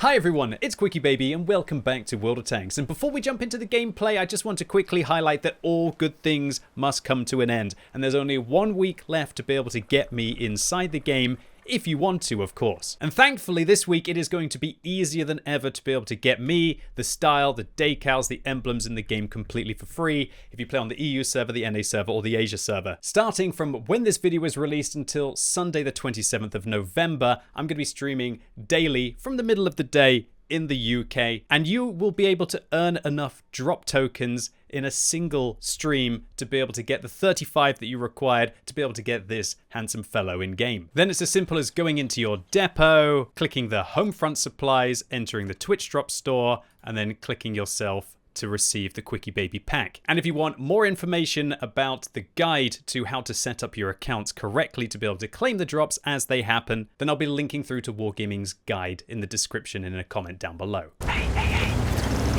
Hi everyone, it's QuickyBaby and welcome back to World of Tanks. And before we jump into the gameplay, I just want to quickly highlight that all good things must come to an end. And there's only 1 week left to be able to get me inside the game, if you want to, of course. And thankfully this week it is going to be easier than ever to be able to get me, the style, the decals, the emblems in the game completely for free if you play on the EU server, the NA server, or the Asia server. Starting from when this video is released until Sunday the 27th of November, I'm going to be streaming daily from the middle of the day in the UK, and you will be able to earn enough drop tokens in a single stream to be able to get the 35 that you required to be able to get this handsome fellow in game. Then it's as simple as going into your depot, clicking the home front supplies, entering the Twitch drop store, and then clicking yourself to receive the QuickyBaby pack. And if you want more information about the guide to how to set up your accounts correctly to be able to claim the drops as they happen, then I'll be linking through to Wargaming's guide in the description and in a comment down below. Hey,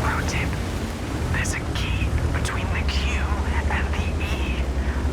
pro tip. There's a key between the Q and the E.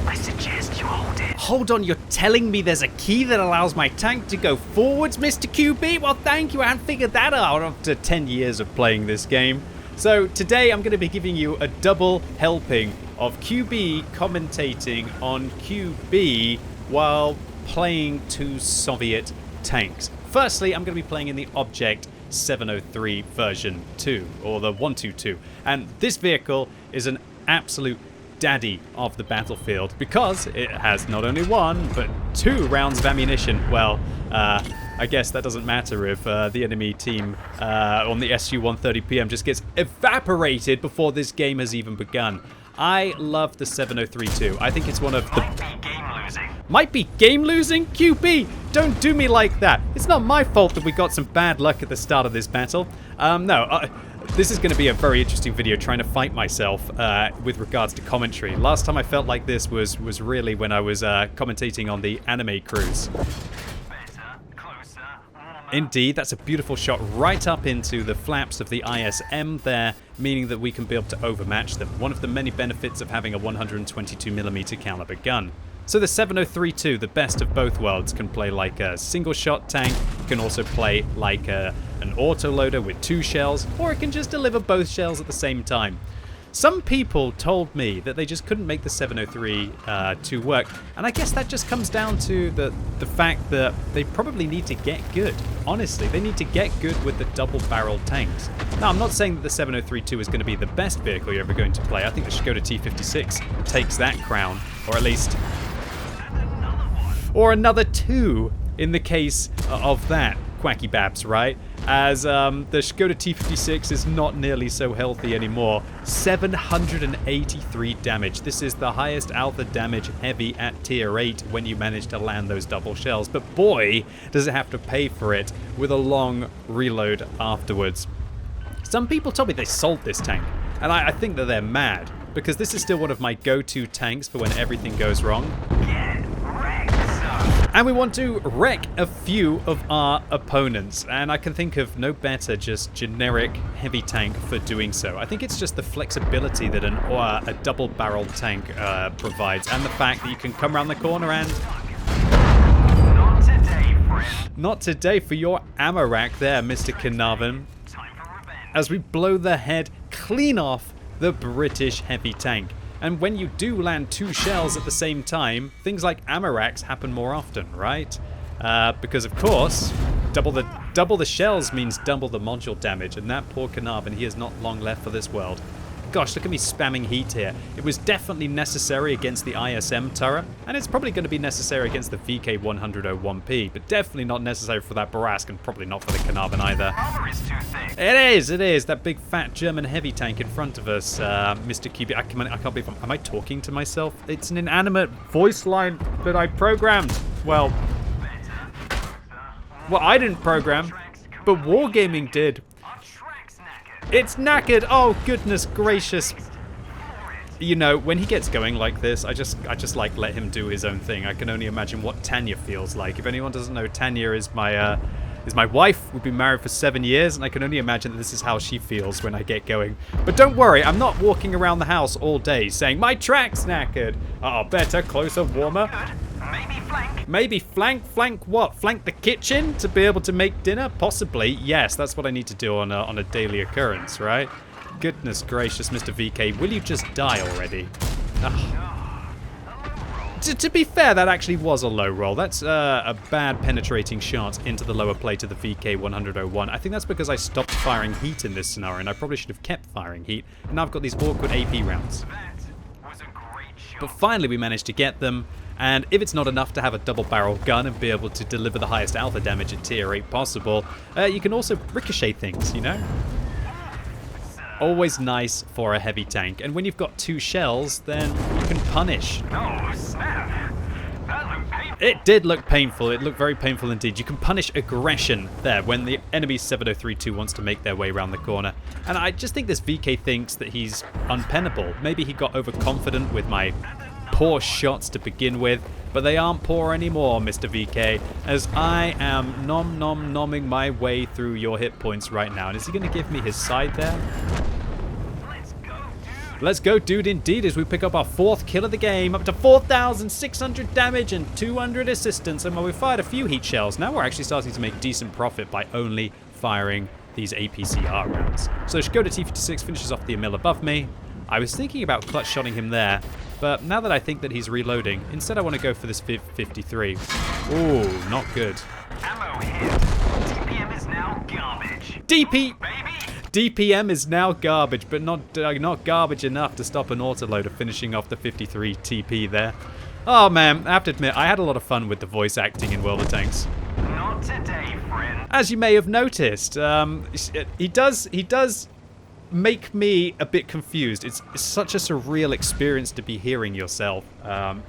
I suggest you hold it. Hold on, you're telling me there's a key that allows my tank to go forwards, Mr. QB? Well, thank you, I hadn't figured that out after 10 years of playing this game. So today I'm going to be giving you a double helping of QB commentating on QB while playing 2 Soviet tanks. Firstly, I'm going to be playing in the Object 703 version 2, or the 122. And this vehicle is an absolute daddy of the battlefield because it has not only 1, but 2 rounds of ammunition. Well, I guess that doesn't matter if the enemy team on the SU-130PM just gets evaporated before this game has even begun. I love the 703 too. I think it's one of the... Might be game losing? QB, don't do me like that. It's not my fault that we got some bad luck at the start of this battle. This is going to be a very interesting video trying to fight myself with regards to commentary. Last time I felt like this was really when I was commentating on the anime cruise. Indeed, that's a beautiful shot right up into the flaps of the ISM there, meaning that we can be able to overmatch them. One of the many benefits of having a 122mm caliber gun. So the 703-2, the best of both worlds, can play like a single shot tank, can also play like an autoloader with 2 shells, or it can just deliver both shells at the same time. Some people told me that they just couldn't make the 703 to work, and I guess that just comes down to the fact that they probably need to get good. Honestly, they need to get good with the double-barreled tanks. Now, I'm not saying that the 703-2 is going to be the best vehicle you're ever going to play. I think the Skoda T56 takes that crown, or at least... or another 2 in the case of that. Quacky Babs, right? As the Skoda T56 is not nearly so healthy anymore. 783 damage. This is the highest alpha damage heavy at tier 8 when you manage to land those double shells. But boy, does it have to pay for it with a long reload afterwards. Some people told me they sold this tank, and I think that they're mad, because this is still one of my go-to tanks for when everything goes wrong. And we want to wreck a few of our opponents, and I can think of no better just generic heavy tank for doing so. I think it's just the flexibility that a double-barreled tank provides, and the fact that you can come around the corner and... Not today, friend. Not today for your ammo rack there, Mr. Carnarvon. As we blow the head clean off the British heavy tank. And when you do land 2 shells at the same time, things like ammo racks happen more often, right? Because of course, double the shells means double the module damage, and that poor Carnarvon, he has not long left for this world. Gosh, look at me spamming heat here. It was definitely necessary against the ISM turret, and it's probably going to be necessary against the VK101P, but definitely not necessary for that Barask, and probably not for the Carnarvon either. It is, that big fat German heavy tank in front of us, Mr. QB. I can't believe am I talking to myself? It's an inanimate voice line that I programmed. Well, I didn't program, but Wargaming did. It's knackered. Oh, goodness gracious. You know, when he gets going like this, I just like let him do his own thing. I can only imagine what Tanya feels like. If anyone doesn't know, Tanya is my wife. We've been married for 7 years, and I can only imagine that this is how she feels when I get going. But don't worry, I'm not walking around the house all day saying, my track's knackered. Oh, better, closer, warmer. Maybe flank. Maybe flank what? Flank the kitchen to be able to make dinner? Possibly. Yes, that's what I need to do on a daily occurrence, right? Goodness gracious, Mr. VK, will you just die already? Ugh. To be fair, that actually was a low roll. That's a bad penetrating shot into the lower plate of the VK-101. I think that's because I stopped firing heat in this scenario, and I probably should have kept firing heat. And now I've got these awkward AP rounds. But finally we managed to get them, and if it's not enough to have a double-barrel gun and be able to deliver the highest alpha damage at tier 8 possible, you can also ricochet things, you know? Always nice for a heavy tank. And when you've got 2 shells, then you can punish. Oh, snap. That looked painful. It did look painful. It looked very painful indeed. You can punish aggression there when the enemy 7032 wants to make their way around the corner. And I just think this VK thinks that he's unpennable. Maybe he got overconfident with my poor shots to begin with, but they aren't poor anymore, Mr. VK, as I am nomming my way through your hit points right now. And is he going to give me his side there? Let's go, dude, indeed, as we pick up our 4th kill of the game, up to 4,600 damage and 200 assistance. And while we fired a few heat shells, now we're actually starting to make decent profit by only firing these APCR rounds. So let's go to T56, finishes off the mill above me. I was thinking about clutch shotting him there, but now that I think that he's reloading, instead I want to go for this 53. Ooh, not good. Ammo hit. DPM is now garbage. DPM is now garbage, but not garbage enough to stop an autoloader finishing off the 53 TP there. Oh man, I have to admit, I had a lot of fun with the voice acting in World of Tanks. Not today, friend. As you may have noticed, he does make me a bit confused. It's such a surreal experience to be hearing yourself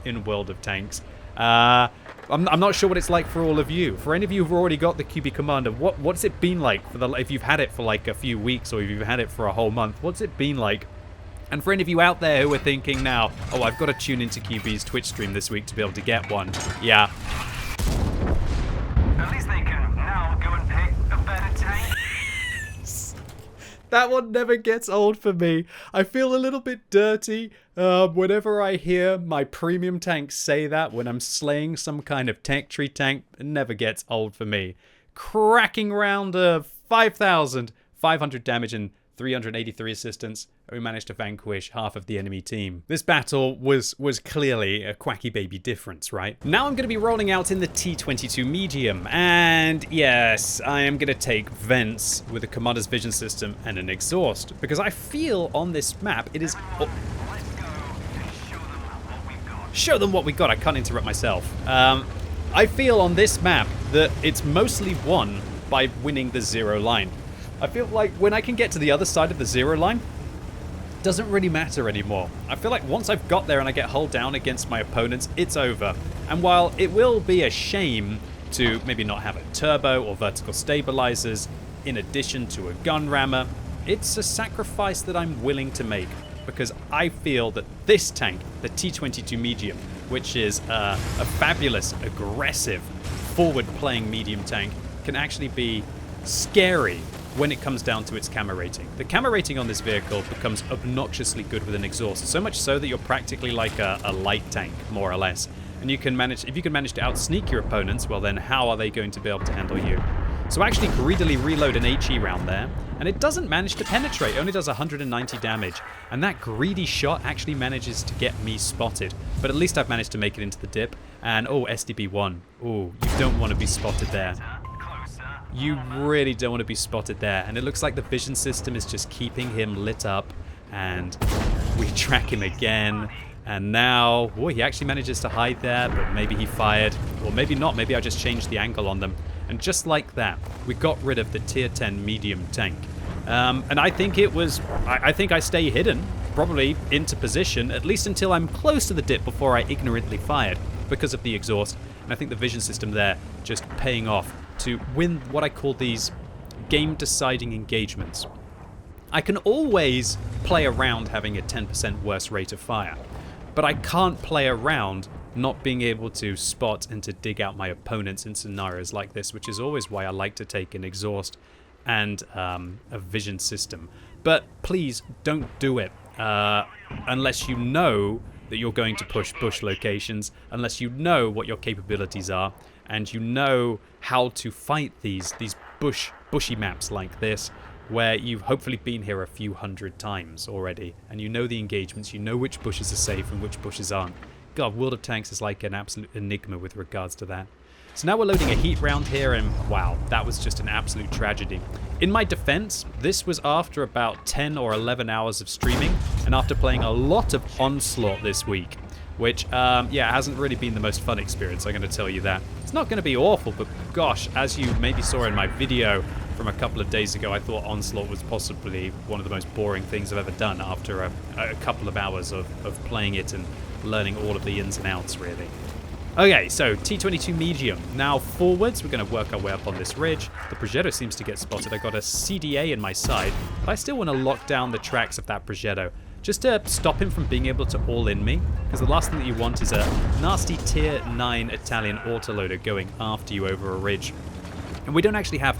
in World of Tanks. I'm not sure what it's like for all of you. For any of you who've already got the QB Commander, what's it been like for if you've had it for like a few weeks or if you've had it for a whole month? What's it been like? And for any of you out there who are thinking now, oh, I've got to tune into QB's Twitch stream this week to be able to get one. Yeah. At least they can now go and pick a better tank. That one never gets old for me. I feel a little bit dirty whenever I hear my premium tanks say that when I'm slaying some kind of tech tree tank. It never gets old for me. Cracking round of 5,500 damage and 383 assistance. We managed to vanquish half of the enemy team. This battle was clearly a QuickyBaby difference, right? Now I'm going to be rolling out in the T22 medium, and yes, I am going to take vents with a commander's vision system and an exhaust, because I feel on this map it is... Oh. Show them what we got. I can't interrupt myself. I feel on this map that it's mostly won by winning the 0 line. I feel like when I can get to the other side of the 0 line, it doesn't really matter anymore. I feel like once I've got there and I get hulled down against my opponents, it's over. And while it will be a shame to maybe not have a turbo or vertical stabilizers in addition to a gun rammer, it's a sacrifice that I'm willing to make, because I feel that this tank, the T22 medium, which is a fabulous, aggressive, forward-playing medium tank, can actually be scary when it comes down to its camo rating. The camo rating on this vehicle becomes obnoxiously good with an exhaust, so much so that you're practically like a light tank, more or less. And you can manage, if you can manage to out-sneak your opponents, well then how are they going to be able to handle you? So I actually greedily reload an HE round there, and it doesn't manage to penetrate, it only does 190 damage. And that greedy shot actually manages to get me spotted. But at least I've managed to make it into the dip. And oh, SDB1. Oh, you don't want to be spotted there. You really don't want to be spotted there. And it looks like the vision system is just keeping him lit up. And we track him again. And now, oh, he actually manages to hide there, but maybe he fired. Or maybe not, maybe I just changed the angle on them. And just like that, we got rid of the tier 10 medium tank. And I think it was, I think I stay hidden, probably into position, at least until I'm close to the dip before I ignorantly fired because of the exhaust. And I think the vision system there just paying off to win what I call these game-deciding engagements. I can always play around having a 10% worse rate of fire, but I can't play around not being able to spot and to dig out my opponents in scenarios like this, which is always why I like to take an exhaust and a vision system. But please don't do it unless you know that you're going to push bush locations unless you know what your capabilities are and you know how to fight these bushy maps like this, where you've hopefully been here a few hundred times already, and you know the engagements, you know which bushes are safe and which bushes aren't. God, World of Tanks is like an absolute enigma with regards to that. So now we're loading a heat round here, and wow, that was just an absolute tragedy. In my defense, this was after about 10 or 11 hours of streaming, and after playing a lot of Onslaught this week, which, yeah, hasn't really been the most fun experience, I'm going to tell you that. It's not going to be awful, but gosh, as you maybe saw in my video from a couple of days ago, I thought Onslaught was possibly one of the most boring things I've ever done after a couple of hours of playing it and learning all of the ins and outs, really. Okay, so T-22 medium. Now forwards, we're going to work our way up on this ridge. The Progetto seems to get spotted. I got a CDA in my side, but I still want to lock down the tracks of that Progetto, just to stop him from being able to all-in me, because the last thing that you want is a nasty Tier 9 Italian autoloader going after you over a ridge. And we don't actually have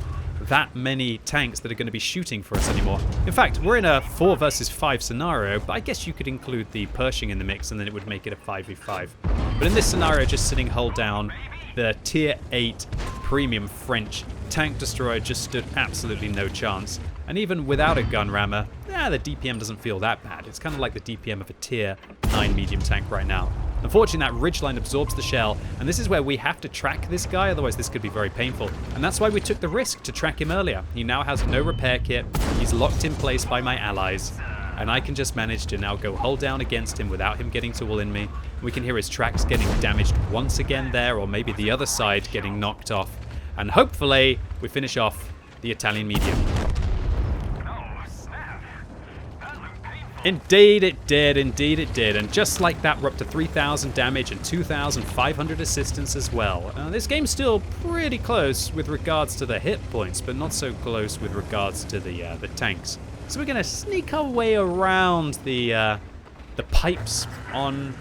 that many tanks that are going to be shooting for us anymore. In fact, we're in a 4 versus 5 scenario, but I guess you could include the Pershing in the mix and then it would make it a 5v5. But in this scenario, just sitting hull down, the Tier 8 premium French tank destroyer just stood absolutely no chance. And even without a gun rammer, the DPM doesn't feel that bad. It's kind of like the DPM of a Tier 9 medium tank right now. Unfortunately, that ridgeline absorbs the shell, and this is where we have to track this guy, otherwise this could be very painful. And that's why we took the risk to track him earlier. He now has no repair kit, he's locked in place by my allies, and I can just manage to now go hull down against him without him getting to all-in me. We can hear his tracks getting damaged once again there, or maybe the other side getting knocked off. And hopefully, we finish off the Italian medium. Indeed it did, indeed it did, and just like that we're up to 3,000 damage and 2,500 assistance as well. This game's still pretty close with regards to the hit points, but not so close with regards to the tanks. So we're going to sneak our way around the pipes on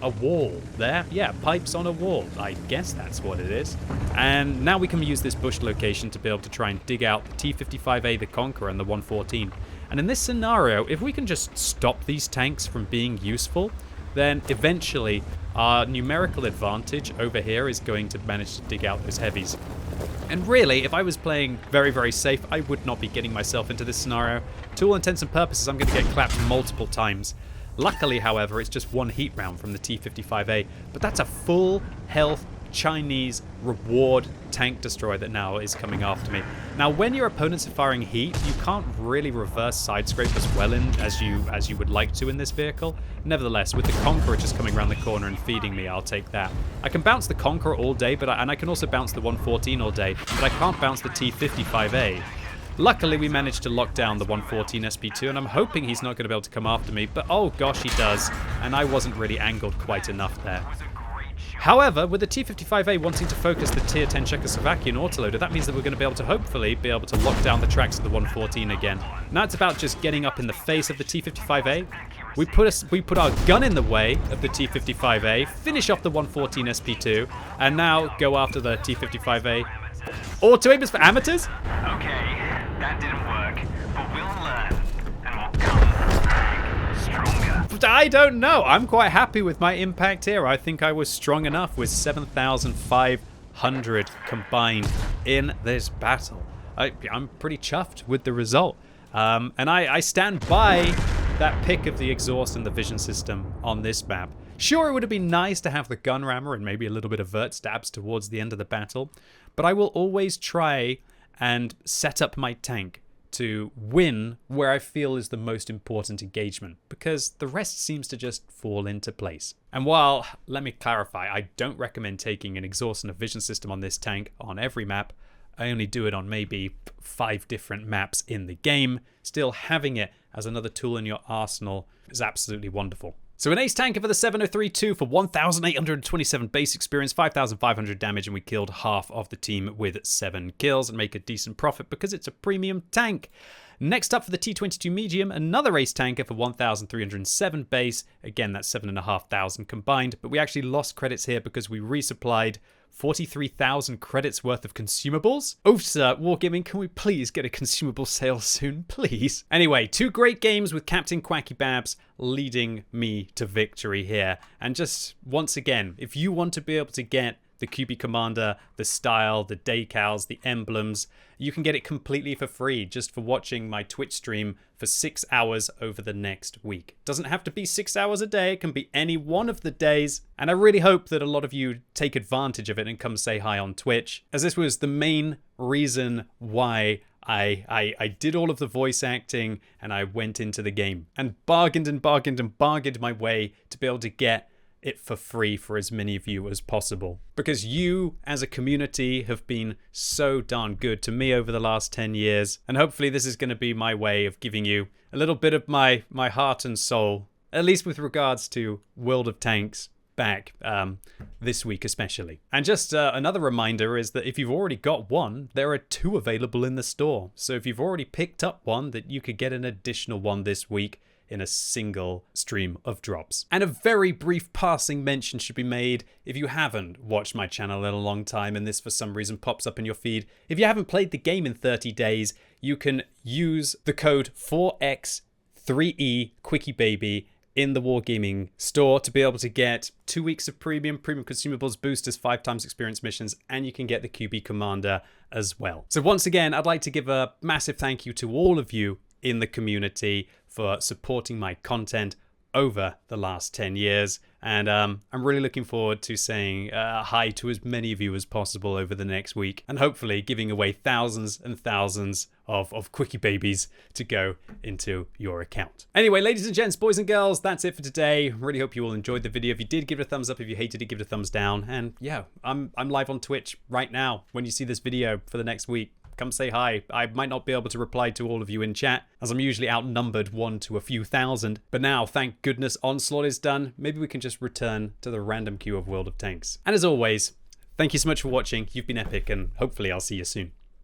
a wall there. Yeah, pipes on a wall. I guess that's what it is. And now we can use this bush location to be able to try and dig out the T-55A, the Conqueror, and the 114. And in this scenario, if we can just stop these tanks from being useful, then eventually our numerical advantage over here is going to manage to dig out those heavies. And really, if I was playing very, very safe, I would not be getting myself into this scenario. To all intents and purposes, I'm going to get clapped multiple times. Luckily, however, it's just one heat round from the T-55A, but that's a full health Chinese reward tank destroyer that now is coming after me. Now, when your opponents are firing heat, you can't really reverse side scrape as well as you would like to in this vehicle. Nevertheless, with the Conqueror just coming around the corner and feeding me, I'll take that. I can bounce the Conqueror all day, and I can also bounce the 114 all day, but I can't bounce the T-55A. Luckily, we managed to lock down the 114 SP2, and I'm hoping he's not going to be able to come after me, but oh gosh, he does, and I wasn't really angled quite enough there. However, with the T-55A wanting to focus the Tier 10 Czechoslovakian autoloader, that means that we're going to be able to hopefully be able to lock down the tracks of the 114 again. Now it's about just getting up in the face of the T-55A. We put our gun in the way of the T-55A, finish off the 114 SP2, and now go after the T-55A. Auto aim is for amateurs? Okay, that didn't work, but we'll learn, and we'll come back stronger. But I don't know. I'm quite happy with my impact here. I think I was strong enough with 7,500 combined in this battle. I'm pretty chuffed with the result. And I stand by that pick of the exhaust and the vision system on this map. Sure, it would have been nice to have the gun rammer and maybe a little bit of vert stabs towards the end of the battle, but I will always try and set up my tank to win where I feel is the most important engagement, because the rest seems to just fall into place. And while, let me clarify, I don't recommend taking an exhaust and a vision system on this tank on every map, I only do it on maybe 5 different maps in the game, still having it as another tool in your arsenal is absolutely wonderful. So an ace tanker for the 703-2 for 1,827 base experience, 5,500 damage, and we killed half of the team with 7 kills and make a decent profit because it's a premium tank. Next up for the T-22 medium, another ace tanker for 1,307 base. Again, that's 7,500 combined, but we actually lost credits here because we resupplied 43,000 credits worth of consumables. Oh, sir, Wargaming, can we please get a consumable sale soon, please? Anyway, 2 great games with Captain QuickyBabs leading me to victory here. And just once again, if you want to be able to get the QB Commander, the style, the decals, the emblems, you can get it completely for free just for watching my Twitch stream for 6 hours over the next week. Doesn't have to be 6 hours a day, it can be any one of the days. And I really hope that a lot of you take advantage of it and come say hi on Twitch, as this was the main reason why I did all of the voice acting and I went into the game and bargained and bargained and bargained my way to be able to get it for free for as many of you as possible. Because you as a community have been so darn good to me over the last 10 years. And hopefully this is going to be my way of giving you a little bit of my heart and soul, at least with regards to World of Tanks back this week especially. And just another reminder is that if you've already got one, there are 2 available in the store. So if you've already picked up one, that you could get an additional one this week in a single stream of drops. And a very brief passing mention should be made if you haven't watched my channel in a long time and this for some reason pops up in your feed. If you haven't played the game in 30 days, you can use the code 4X3E QuickyBaby in the Wargaming store to be able to get 2 weeks of premium consumables, boosters, 5 times experience missions, and you can get the QB Commander as well. So once again, I'd like to give a massive thank you to all of you in the community for supporting my content over the last 10 years. And I'm really looking forward to saying hi to as many of you as possible over the next week, and hopefully giving away thousands and thousands of Quickie Babies to go into your account. Anyway, ladies and gents, boys and girls, that's it for today. Really hope you all enjoyed the video. If you did, give it a thumbs up. If you hated it, give it a thumbs down. And yeah, I'm live on Twitch right now when you see this video for the next week. Come say hi. I might not be able to reply to all of you in chat, as I'm usually outnumbered 1 to a few thousand. But now, thank goodness Onslaught is done. Maybe we can just return to the random queue of World of Tanks. And as always, thank you so much for watching. You've been epic, and hopefully I'll see you soon.